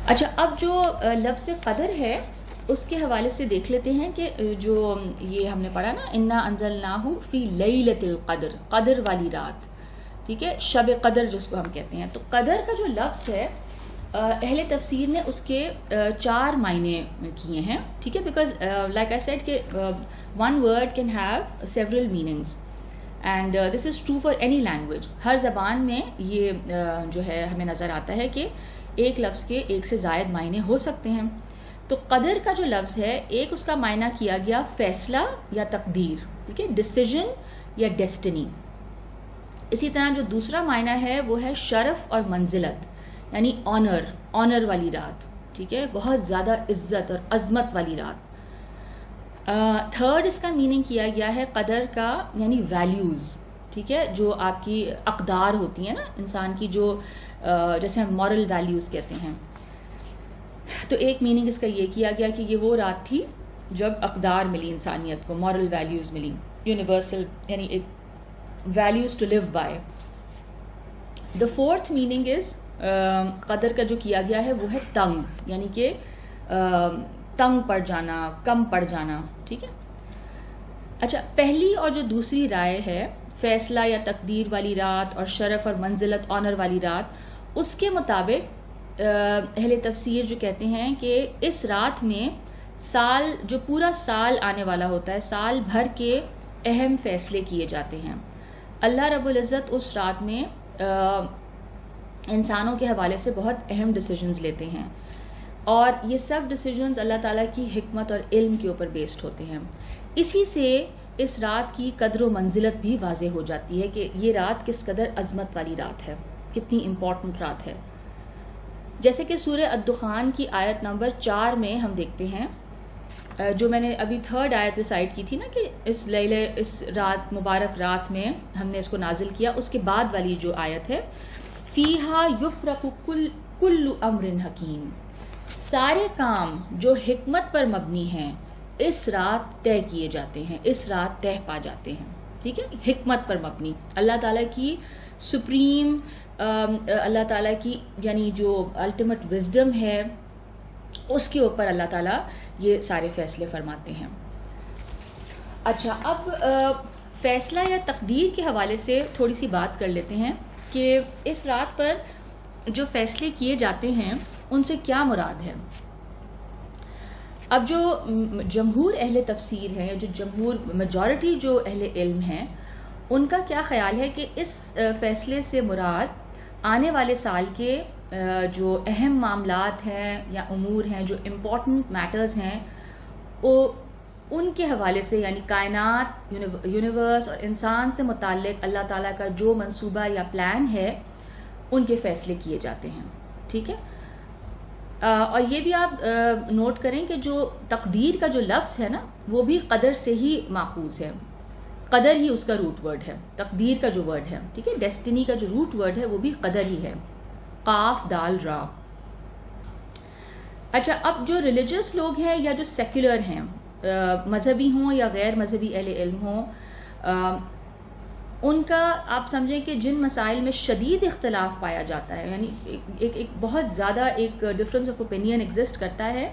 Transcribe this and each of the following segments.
اچھا، اب جو لفظ قدر ہے اس کے حوالے سے دیکھ لیتے ہیں کہ جو یہ ہم نے پڑھا نا، انا انزلناہ فی لیلۃ القدر، قدر والی رات، ٹھیک ہے، شب قدر جس کو ہم کہتے ہیں. تو قدر کا جو لفظ ہے اہل تفسیر نے اس کے 4 معنی کیے ہیں، ٹھیک ہے، بیکاز لائک آئی سیڈ کہ one word can have several meanings and this is true for any language. ہر زبان میں یہ جو ہے ہمیں نظر آتا ہے کہ ایک لفظ کے ایک سے زائد معنی ہو سکتے ہیں. تو قدر کا جو لفظ ہے، ایک اس کا معنی کیا گیا فیصلہ یا تقدیر، ٹھیک ہے، ڈیسیجن یا ڈیسٹنی. اسی طرح جو دوسرا معنی ہے وہ ہے شرف اور منزلت، یعنی آنر والی رات، ٹھیک ہے، بہت زیادہ عزت اور عظمت والی رات. تھرڈ اس کا میننگ کیا گیا ہے قدر کا یعنی ویلیوز، ٹھیک ہے، جو آپ کی اقدار ہوتی ہیں نا انسان کی، جو جیسے ہم مورل ویلیوز کہتے ہیں. تو ایک میننگ اس کا یہ کیا گیا کہ یہ وہ رات تھی جب اقدار ملی انسانیت کو، مورل ویلیوز ملی، یونیورسل یعنی ایک values to live by. The fourth meaning is قدر کا جو کیا گیا ہے وہ ہے تنگ، یعنی کہ تنگ پڑ جانا، کم پڑ جانا، ٹھیک ہے. اچھا، پہلی اور جو دوسری رائے ہے فیصلہ یا تقدیر والی رات اور شرف اور منزلت آنر والی رات، اس کے مطابق اہل تفسیر جو کہتے ہیں کہ اس رات میں سال، جو پورا سال آنے والا ہوتا ہے، سال بھر کے اہم فیصلے کیے جاتے ہیں. اللہ رب العزت اس رات میں انسانوں کے حوالے سے بہت اہم ڈیسیجنز لیتے ہیں، اور یہ سب ڈیسیجنز اللہ تعالیٰ کی حکمت اور علم کے اوپر بیسڈ ہوتے ہیں. اسی سے اس رات کی قدر و منزلت بھی واضح ہو جاتی ہے کہ یہ رات کس قدر عظمت والی رات ہے، کتنی امپورٹنٹ رات ہے. جیسے کہ سورہ الدخان کی آیت نمبر 4 میں ہم دیکھتے ہیں، جو میں نے ابھی تھرڈ آیت ریسائٹ کی تھی نا کہ اس رات، مبارک رات میں ہم نے اس کو نازل کیا، اس کے بعد والی جو آیت ہے، فیہا یفرق کل امر حکیم، سارے کام جو حکمت پر مبنی ہیں اس رات طے کیے جاتے ہیں، اس رات طے پا جاتے ہیں، ٹھیک ہے، حکمت پر مبنی، اللہ تعالیٰ کی سپریم، اللہ تعالیٰ کی یعنی جو الٹیمیٹ وزڈم ہے اس کے اوپر اللہ تعالیٰ یہ سارے فیصلے فرماتے ہیں. اچھا، اب فیصلہ یا تقدیر کے حوالے سے تھوڑی سی بات کر لیتے ہیں کہ اس رات پر جو فیصلے کیے جاتے ہیں ان سے کیا مراد ہے. اب جو جمہور اہل تفسیر ہیں، جو جمہور میجورٹی جو اہل علم ہیں، ان کا کیا خیال ہے کہ اس فیصلے سے مراد آنے والے سال کے جو اہم معاملات ہیں یا امور ہیں، جو امپورٹنٹ میٹرز ہیں، وہ ان کے حوالے سے، یعنی کائنات، یونیورس اور انسان سے متعلق اللہ تعالیٰ کا جو منصوبہ یا پلان ہے ان کے فیصلے کیے جاتے ہیں، ٹھیک ہے. اور یہ بھی آپ نوٹ کریں کہ جو تقدیر کا جو لفظ ہے نا وہ بھی قدر سے ہی ماخوذ ہے، قدر ہی اس کا روٹ ورڈ ہے، تقدیر کا جو ورڈ ہے، ٹھیک ہے، ڈیسٹنی کا جو روٹ ورڈ ہے وہ بھی قدر ہی ہے، قاف دال را. اچھا، اب جو ریلیجس لوگ ہیں یا جو سیکولر ہیں، مذہبی ہوں یا غیر مذہبی اہل علم ہوں، ان کا آپ سمجھیں کہ جن مسائل میں شدید اختلاف پایا جاتا ہے، یعنی ایک بہت زیادہ ایک ڈفرینس آف اوپینین ایگزسٹ کرتا ہے،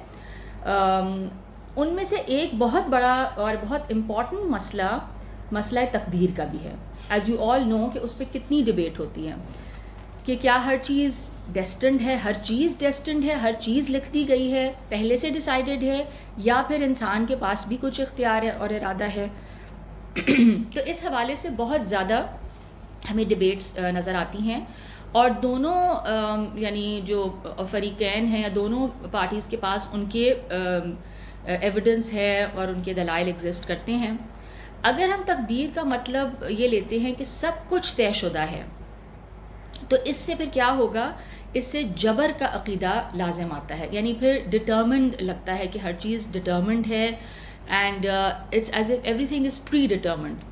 ان میں سے ایک بہت بڑا اور بہت امپورٹنٹ مسئلہ تقدیر کا بھی ہے. ایز یو آل نو کہ اس پہ کتنی ڈبیٹ ہوتی ہے کہ کیا ہر چیز ڈیسٹنڈ ہے، ہر چیز ڈیسٹنڈ ہے، ہر چیز لکھ دی گئی ہے، پہلے سے ڈیسائیڈڈ ہے، یا پھر انسان کے پاس بھی کچھ اختیار ہے اور ارادہ ہے. تو اس حوالے سے بہت زیادہ ہمیں ڈبیٹس نظر آتی ہیں، اور دونوں یعنی جو فریقین ہیں یا دونوں پارٹیز کے پاس ان کے ایویڈنس ہے اور ان کے دلائل ایگزسٹ کرتے ہیں. اگر ہم تقدیر کا مطلب یہ لیتے ہیں کہ سب کچھ طے شدہ ہے، تو اس سے پھر کیا ہوگا، اس سے جبر کا عقیدہ لازم آتا ہے، یعنی پھر ڈٹرمنڈ لگتا ہے کہ ہر چیز ڈٹرمنڈ ہے، and it's as if everything is predetermined,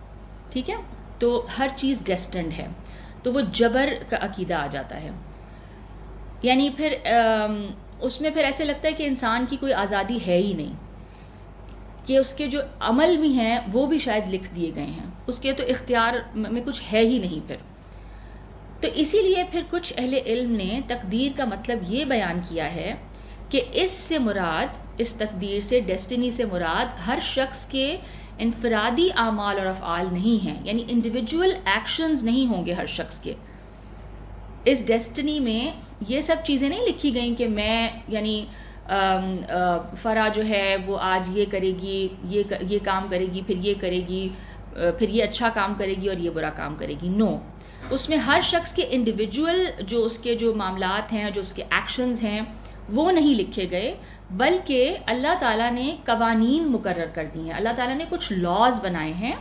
ٹھیک ہے، تو ہر چیز ڈیسٹنڈ ہے، تو وہ جبر کا عقیدہ آ جاتا ہے. یعنی پھر اس میں پھر ایسے لگتا ہے کہ انسان کی کوئی آزادی ہے ہی نہیں، کہ اس کے جو عمل بھی ہیں وہ بھی شاید لکھ دیے گئے ہیں، اس کے تو اختیار میں کچھ ہے ہی نہیں پھر. تو اسی لیے پھر کچھ اہل علم نے تقدیر کا مطلب یہ بیان کیا ہے کہ اس سے مراد, اس تقدیر سے, ڈیسٹنی سے مراد ہر شخص کے انفرادی اعمال اور افعال نہیں ہیں, یعنی انڈیویجول ایکشنز نہیں ہوں گے ہر شخص کے. اس ڈیسٹنی میں یہ سب چیزیں نہیں لکھی گئیں کہ میں یعنی فرا جو ہے وہ آج یہ کرے گی, یہ کام کرے گی, پھر یہ کرے گی, پھر یہ اچھا کام کرے گی اور یہ برا کام کرے گی. نو, اس میں ہر شخص کے انڈیویجول جو اس کے جو معاملات ہیں, جو اس کے ایکشنز ہیں, وہ نہیں لکھے گئے, بلکہ اللہ تعالیٰ نے قوانین مقرر کر دی ہیں. اللہ تعالیٰ نے کچھ لاز بنائے ہیں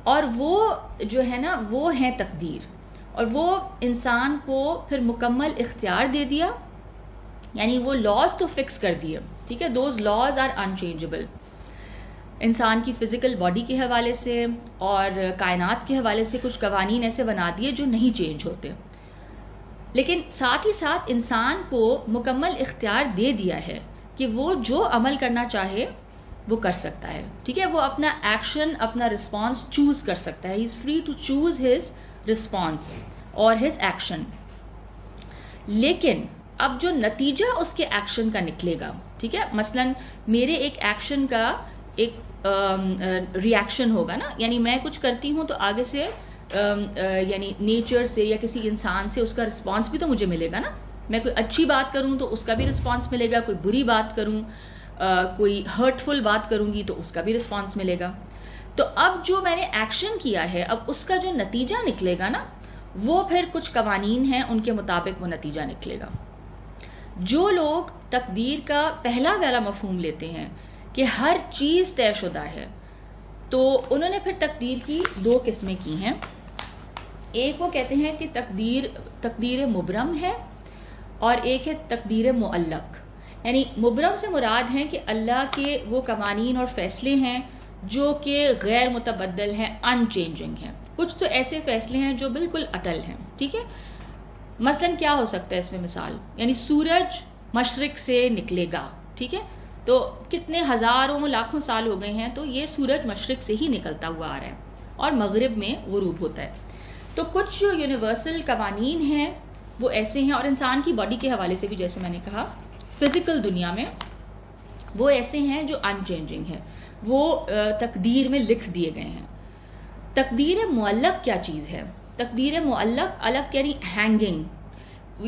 اور وہ جو ہے نا وہ ہیں تقدیر, اور وہ انسان کو پھر مکمل اختیار دے دیا, یعنی وہ لاز تو فکس کر دیے, ٹھیک ہے, دوز لاز آر انچینجبل. انسان کی فزیکل باڈی کے حوالے سے اور کائنات کے حوالے سے کچھ قوانین ایسے بنا دیے جو نہیں چینج ہوتے, لیکن ساتھ ہی ساتھ انسان کو مکمل اختیار دے دیا ہے کہ وہ جو عمل کرنا چاہے وہ کر سکتا ہے, ٹھیک ہے, وہ اپنا ایکشن, اپنا رسپانس چوز کر سکتا ہے. He is free to choose his response اور ہز ایکشن. لیکن اب جو نتیجہ اس کے ایکشن کا نکلے گا, ٹھیک ہے, مثلا میرے ایک ایکشن کا ایک ری ایکشن ہوگا نا, یعنی میں کچھ کرتی ہوں تو آگے سے یعنی نیچر سے یا کسی انسان سے اس کا رسپانس بھی تو مجھے ملے گا نا. میں کوئی اچھی بات کروں تو اس کا بھی رسپانس ملے گا, کوئی بری بات کروں, کوئی ہرٹفل بات کروں گی تو اس کا بھی رسپانس ملے گا. تو اب جو میں نے ایکشن کیا ہے, اب اس کا جو نتیجہ نکلے گا نا, وہ پھر کچھ قوانین ہیں, ان کے مطابق وہ نتیجہ نکلے گا. جو لوگ تقدیر کا پہلا والا مفہوم لیتے ہیں کہ ہر چیز طے شدہ ہے, تو انہوں نے پھر تقدیر کی دو قسمیں کی ہیں. ایک وہ کہتے ہیں کہ تقدیر مبرم ہے, اور ایک ہے تقدیر معلق. یعنی مبرم سے مراد ہیں کہ اللہ کے وہ قوانین اور فیصلے ہیں جو کہ غیر متبدل ہیں, ان چینجنگ ہیں. کچھ تو ایسے فیصلے ہیں جو بالکل اٹل ہیں, ٹھیک ہے. مثلا کیا ہو سکتا ہے اس میں مثال, یعنی سورج مشرق سے نکلے گا, ٹھیک ہے, تو کتنے ہزاروں لاکھوں سال ہو گئے ہیں تو یہ سورج مشرق سے ہی نکلتا ہوا آ رہا ہے اور مغرب میں غروب ہوتا ہے. تو کچھ جو یونیورسل قوانین ہیں وہ ایسے ہیں, اور انسان کی باڈی کے حوالے سے بھی جیسے میں نے کہا فزیکل دنیا میں وہ ایسے ہیں جو ان چینجنگ ہیں, وہ تقدیر میں لکھ دیے گئے ہیں. تقدیر معلق کیا چیز ہے؟ تقدیر معلق, الگ یعنی ہینگنگ,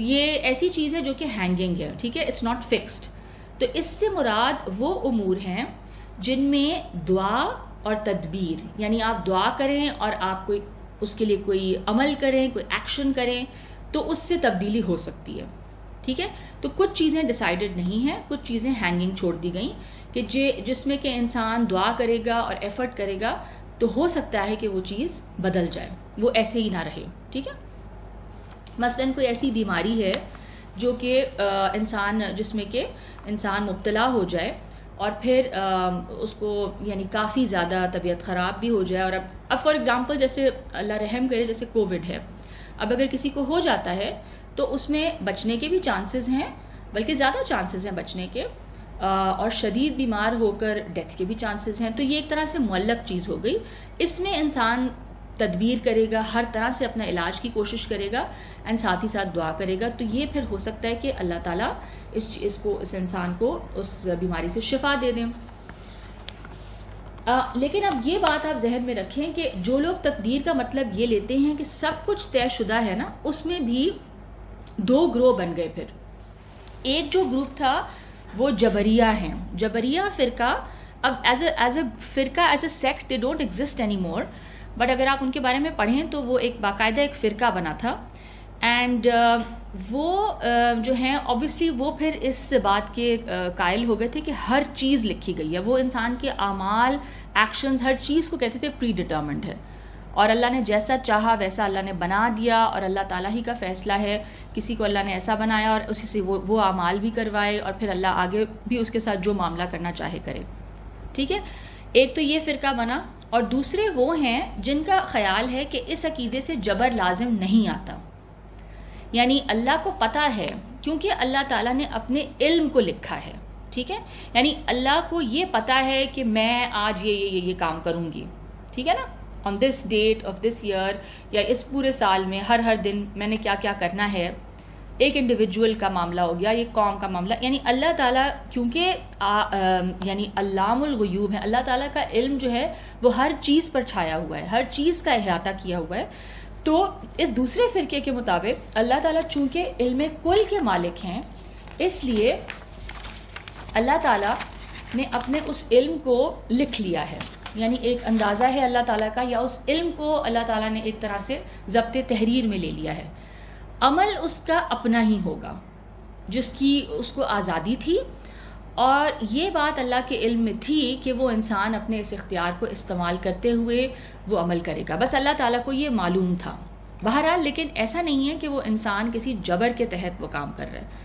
یہ ایسی چیز ہے جو کہ ہینگنگ ہے, ٹھیک ہے, اٹس ناٹ فکسڈ. تو اس سے مراد وہ امور ہیں جن میں دعا اور تدبیر, یعنی آپ دعا کریں اور آپ کوئی اس کے لیے کوئی عمل کریں, کوئی ایکشن کریں, تو اس سے تبدیلی ہو سکتی ہے, ٹھیک ہے. تو کچھ چیزیں ڈیسائیڈڈ نہیں ہیں, کچھ چیزیں ہینگنگ چھوڑ دی گئیں کہ جس میں کہ انسان دعا کرے گا اور ایفرٹ کرے گا تو ہو سکتا ہے کہ وہ چیز بدل جائے, وہ ایسے ہی نہ رہے, ٹھیک ہے. مثلاً کوئی ایسی بیماری ہے جو کہ جس میں کہ انسان مبتلا ہو جائے اور پھر اس کو یعنی کافی زیادہ طبیعت خراب بھی ہو جائے, اور اب فار ایگزامپل جیسے اللہ رحم کرے جیسے کووڈ ہے, اب اگر کسی کو ہو جاتا ہے تو اس میں بچنے کے بھی چانسز ہیں, بلکہ زیادہ چانسز ہیں بچنے کے, اور شدید بیمار ہو کر ڈیتھ کے بھی چانسز ہیں. تو یہ ایک طرح سے معلق چیز ہو گئی. اس میں انسان تدبیر کرے گا, ہر طرح سے اپنا علاج کی کوشش کرے گا, اینڈ ساتھ ہی ساتھ دعا کرے گا, تو یہ پھر ہو سکتا ہے کہ اللہ تعالیٰ اس انسان کو اس بیماری سے شفا دے دیں. لیکن اب یہ بات آپ ذہن میں رکھیں کہ جو لوگ تقدیر کا مطلب یہ لیتے ہیں کہ سب کچھ طے شدہ ہے نا, اس میں بھی دو گروہ بن گئے. پھر ایک جو گروپ تھا وہ جبریہ ہیں. جبریہ فرقہ اب ایز اے فرقہ, as a sect, they don't exist any more, but اگر آپ ان کے بارے میں پڑھیں تو وہ ایک باقاعدہ ایک فرقہ بنا تھا. اینڈ وہ جو ہیں اوبویسلی وہ پھر اس بات کے قائل ہو گئے تھے کہ ہر چیز لکھی گئی ہے, وہ انسان کے اعمال, ایکشنز, ہر چیز کو کہتے تھے پری ڈٹرمنڈ ہے, اور اللہ نے جیسا چاہا ویسا اللہ نے بنا دیا, اور اللہ تعالیٰ ہی کا فیصلہ ہے. کسی کو اللہ نے ایسا بنایا اور اسی سے وہ اعمال بھی کروائے, اور پھر اللہ آگے بھی اس کے ساتھ جو معاملہ کرنا چاہے کرے, ٹھیک ہے. ایک تو یہ فرقہ بنا, اور دوسرے وہ ہیں جن کا خیال ہے کہ اس عقیدے سے جبر لازم نہیں آتا, یعنی اللہ کو پتہ ہے کیونکہ اللہ تعالیٰ نے اپنے علم کو لکھا ہے, ٹھیک ہے. یعنی اللہ کو یہ پتہ ہے کہ میں آج یہ کام کروں گی, ٹھیک ہے نا, آن دس ڈیٹ آف دس ایئر, یا اس پورے سال میں ہر دن میں نے کیا کیا کرنا ہے, ایک انڈیویجول کا معاملہ ہو گیا، یہ قوم کا معاملہ. یعنی اللہ تعالیٰ کیونکہ یعنی علام الغیوب ہے، اللہ تعالیٰ کا علم جو ہے وہ ہر چیز پر چھایا ہوا ہے، ہر چیز کا احاطہ کیا ہوا ہے. تو اس دوسرے فرقے کے مطابق اللہ تعالیٰ چونکہ علم کل کے مالک ہیں، اس لیے اللہ تعالیٰ نے اپنے اس علم کو لکھ لیا ہے. یعنی ایک اندازہ ہے اللہ تعالیٰ کا، یا اس علم کو اللہ تعالیٰ نے ایک طرح سے ضبط تحریر میں لے لیا ہے. عمل اس کا اپنا ہی ہوگا، جس کی اس کو آزادی تھی، اور یہ بات اللہ کے علم میں تھی کہ وہ انسان اپنے اس اختیار کو استعمال کرتے ہوئے وہ عمل کرے گا. بس اللہ تعالیٰ کو یہ معلوم تھا. بہرحال لیکن ایسا نہیں ہے کہ وہ انسان کسی جبر کے تحت وہ کام کر رہا ہے.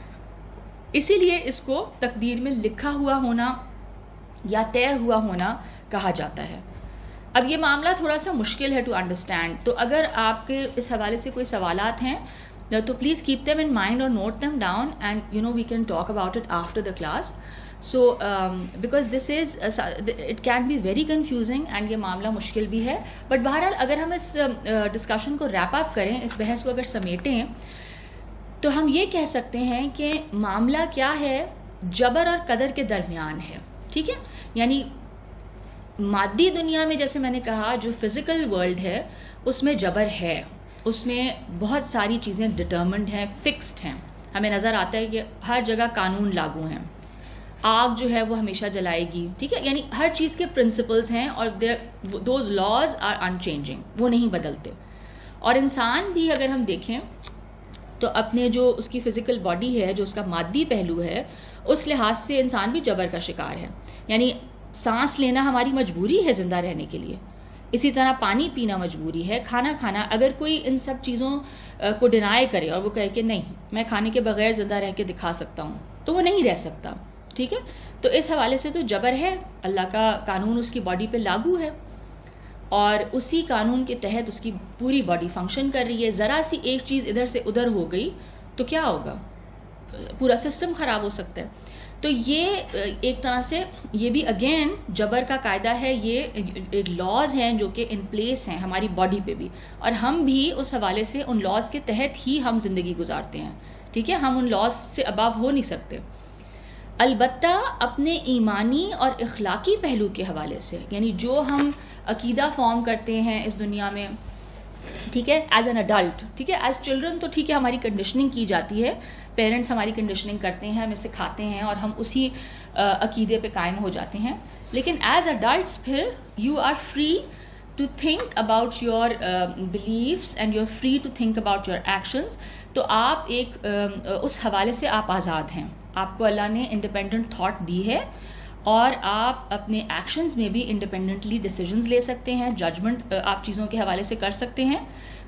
اسی لیے اس کو تقدیر میں لکھا ہوا ہونا یا طے ہوا ہونا کہا جاتا ہے. اب یہ معاملہ تھوڑا سا مشکل ہے ٹو انڈرسٹینڈ، تو اگر آپ کے اس حوالے سے کوئی سوالات ہیں تو please keep them in mind اور note them down, and we can talk about it after the class. So because this is it can be very confusing, and یہ معاملہ مشکل بھی ہے. بٹ بہرحال اگر ہم اس ڈسکشن کو ریپ اپ کریں، اس بحث کو اگر سمیٹیں، تو ہم یہ کہہ سکتے ہیں کہ معاملہ کیا ہے، جبر اور قدر کے درمیان ہے. ٹھیک ہے، یعنی مادی دنیا میں جیسے میں نے کہا جو فزیکل ورلڈ ہے اس میں جبر ہے، اس میں بہت ساری چیزیں ڈٹرمنڈ ہیں، فکسڈ ہیں. ہمیں نظر آتا ہے کہ ہر جگہ قانون لاگو ہیں، آگ جو ہے وہ ہمیشہ جلائے گی. ٹھیک ہے، یعنی ہر چیز کے پرنسپلز ہیں، اور those laws are unchanging, وہ نہیں بدلتے. اور انسان بھی اگر ہم دیکھیں تو اپنے جو اس کی فزیکل باڈی ہے، جو اس کا مادی پہلو ہے، اس لحاظ سے انسان بھی جبر کا شکار ہے. یعنی سانس لینا ہماری مجبوری ہے زندہ رہنے کے لیے، اسی طرح پانی پینا مجبوری ہے، کھانا کھانا. اگر کوئی ان سب چیزوں کو ڈینائی کرے اور وہ کہے کہ نہیں میں کھانے کے بغیر زندہ رہ کے دکھا سکتا ہوں، تو وہ نہیں رہ سکتا. ٹھیک ہے، تو اس حوالے سے تو جبر ہے، اللہ کا قانون اس کی باڈی پہ لاگو ہے، اور اسی قانون کے تحت اس کی پوری باڈی فنکشن کر رہی ہے. ذرا سی ایک چیز ادھر سے ادھر ہو گئی تو کیا ہوگا، پورا سسٹم خراب ہو سکتا ہے. تو یہ ایک طرح سے یہ بھی اگین جبر کا قاعدہ ہے. یہ لاز ہیں جو کہ ان پلیس ہیں ہماری باڈی پہ بھی، اور ہم بھی اس حوالے سے ان لاز کے تحت ہی ہم زندگی گزارتے ہیں. ٹھیک ہے، ہم ان لاز سے اباو ہو نہیں سکتے. البتہ اپنے ایمانی اور اخلاقی پہلو کے حوالے سے، یعنی جو ہم عقیدہ فارم کرتے ہیں اس دنیا میں، ٹھیک ہے، ایز این اڈلٹ، ٹھیک ہے، ایز چلڈرن تو ٹھیک ہے ہماری کنڈیشننگ کی جاتی ہے، پیرنٹس ہماری کنڈیشننگ کرتے ہیں، ہمیں سکھاتے ہیں، اور ہم اسی عقیدے پہ قائم ہو جاتے ہیں. لیکن ایز اڈلٹس پھر you are free to think about your beliefs and you are free to think about your actions. تو آپ ایک اس حوالے سے آپ آزاد ہیں، آپ کو اللہ نے انڈیپینڈنٹ تھاٹ دی ہے، اور آپ اپنے ایکشنز میں بھی انڈیپینڈنٹلی ڈیسیجنز لے سکتے ہیں، ججمنٹ آپ چیزوں کے حوالے سے کر سکتے ہیں.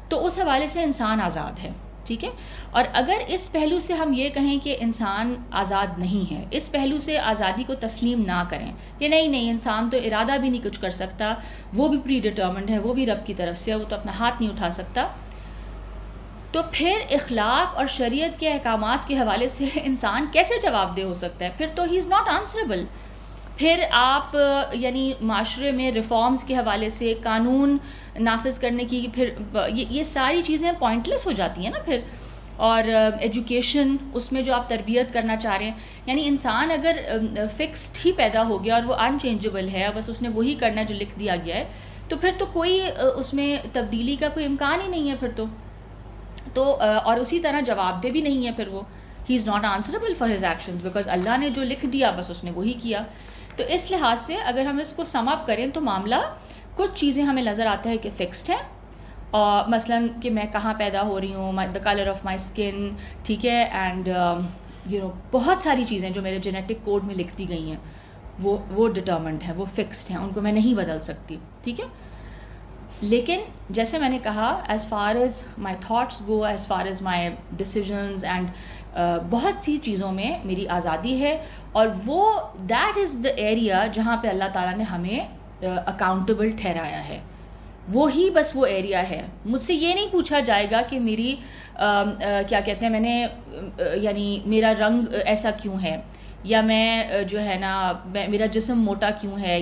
تو اس حوالے سے انسان آزاد ہے. ٹھیک ہے، اور اگر اس پہلو سے ہم یہ کہیں کہ انسان آزاد نہیں ہے، اس پہلو سے آزادی کو تسلیم نہ کریں کہ نہیں انسان تو ارادہ بھی نہیں کچھ کر سکتا، وہ بھی پری ڈٹرمنڈ ہے، وہ بھی رب کی طرف سے ہے، وہ تو اپنا ہاتھ نہیں اٹھا سکتا، تو پھر اخلاق اور شریعت کے احکامات کے حوالے سے انسان کیسے جواب دہ ہو سکتا ہے؟ پھر تو ہی از ناٹ آنسریبل. پھر آپ یعنی معاشرے میں ریفارمز کے حوالے سے قانون نافذ کرنے کی پھر یہ ساری چیزیں پوائنٹ لیس ہو جاتی ہیں نا پھر. اور ایجوکیشن، اس میں جو آپ تربیت کرنا چاہ رہے ہیں، یعنی انسان اگر فکسڈ ہی پیدا ہو گیا اور وہ انچینجبل ہے، بس اس نے وہی کرنا ہے جو لکھ دیا گیا ہے، تو پھر تو کوئی اس میں تبدیلی کا کوئی امکان ہی نہیں ہے پھر تو اور اسی طرح جواب دہ بھی نہیں ہے پھر وہ. He is not answerable for his actions, because Allah نے جو لکھ دیا بس اس نے وہی کیا. تو اس لحاظ سے اگر ہم اس کو سم اپ کریں تو معاملہ کچھ چیزیں ہمیں نظر آتا ہے کہ فکسڈ ہیں، اور مثلاً کہ میں کہاں پیدا ہو رہی ہوں، the colour of my skin, ٹھیک ہے، اینڈ بہت ساری چیزیں جو میرے جینیٹک کوڈ میں لکھ دی گئی ہیں وہ ڈٹرمنڈ ہیں، وہ فکسڈ ہیں، ان کو میں نہیں بدل سکتی. ٹھیک ہے، لیکن جیسے میں نے کہا as far as my thoughts go, as far as my decisions and بہت سی چیزوں میں میری آزادی ہے، اور وہ دیٹ از دا ایریا جہاں پہ اللہ تعالیٰ نے ہمیں اکاؤنٹیبل ٹھہرایا ہے. وہی بس وہ ایریا ہے. مجھ سے یہ نہیں پوچھا جائے گا کہ میری کیا کہتے ہیں، میں نے یعنی میرا رنگ ایسا کیوں ہے، یا میں جو ہے نا میرا جسم موٹا کیوں ہے،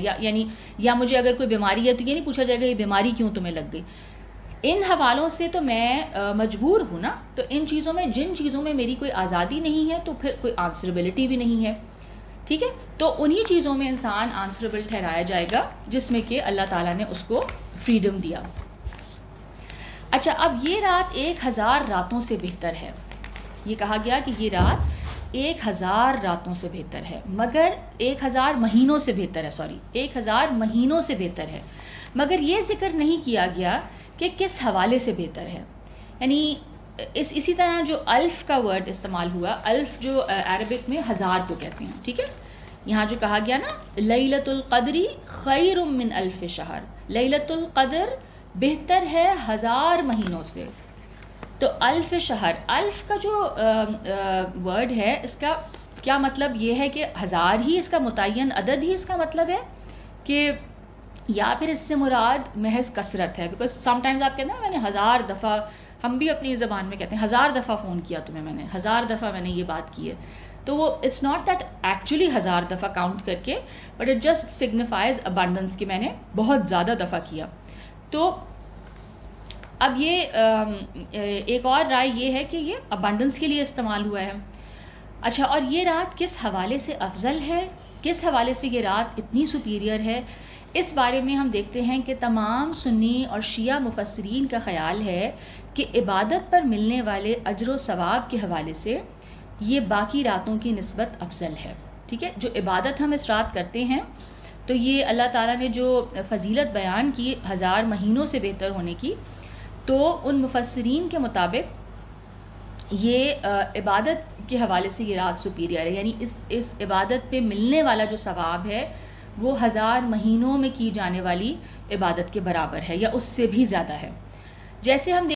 یا مجھے اگر کوئی بیماری ہے تو یہ نہیں پوچھا جائے گا یہ بیماری کیوں تمہیں لگ گئی. ان حوالوں سے تو میں مجبور ہوں نا, تو ان چیزوں میں جن چیزوں میں میری کوئی آزادی نہیں ہے تو پھر کوئی آنسربلٹی بھی نہیں ہے. ٹھیک ہے, تو انہی چیزوں میں انسان آنسربل ٹھہرایا جائے گا جس میں کہ اللہ تعالیٰ نے اس کو فریڈم دیا. اچھا, اب یہ رات 1000 راتوں سے بہتر ہے. یہ کہا گیا کہ یہ رات 1000 راتوں سے بہتر ہے, مگر 1000 مہینوں سے بہتر ہے, 1000 مہینوں سے بہتر ہے, مگر یہ ذکر نہیں کیا گیا کہ کس حوالے سے بہتر ہے. یعنی اسی طرح جو الف کا ورڈ استعمال ہوا, الف جو عربک میں 1000 کو کہتے ہیں. ٹھیک ہے, یہاں جو کہا گیا نا لیلۃ القدر خیر من الف شہر, لیلۃ القدر بہتر ہے 1000 مہینوں سے. تو الف شہر, الف کا جو ورڈ ہے اس کا کیا مطلب یہ ہے کہ 1000 ہی اس کا متعین عدد ہی اس کا مطلب ہے, کہ یا پھر اس سے مراد محض کثرت ہے. بیکاز سم ٹائمز آپ کہتے ہیں میں نے 1000 دفعہ, ہم بھی اپنی زبان میں کہتے ہیں 1000 دفعہ فون کیا تمہیں میں نے, 1000 دفعہ میں نے یہ بات کی ہے. تو وہ اٹس ناٹ دیٹ ایکچولی 1000 دفعہ کاؤنٹ کر کے, بٹ اٹ جسٹ سگنیفائز ابانڈنس کہ میں نے بہت زیادہ دفعہ کیا. تو اب یہ ایک اور رائے یہ ہے کہ یہ ابانڈنس کے لیے استعمال ہوا ہے. اچھا, اور یہ رات کس حوالے سے افضل ہے, کس حوالے سے یہ رات اتنی سپیریئر ہے, اس بارے میں ہم دیکھتے ہیں کہ تمام سنی اور شیعہ مفسرین کا خیال ہے کہ عبادت پر ملنے والے اجر و ثواب کے حوالے سے یہ باقی راتوں کی نسبت افضل ہے. ٹھیک ہے, جو عبادت ہم اس رات کرتے ہیں تو یہ اللہ تعالیٰ نے جو فضیلت بیان کی 1000 مہینوں سے بہتر ہونے کی, تو ان مفسرین کے مطابق یہ عبادت کے حوالے سے یہ رات سپیریئر ہے. یعنی اس عبادت پہ ملنے والا جو ثواب ہے وہ 1000 مہینوں میں کی جانے والی عبادت کے برابر ہے یا اس سے بھی زیادہ ہے. جیسے ہم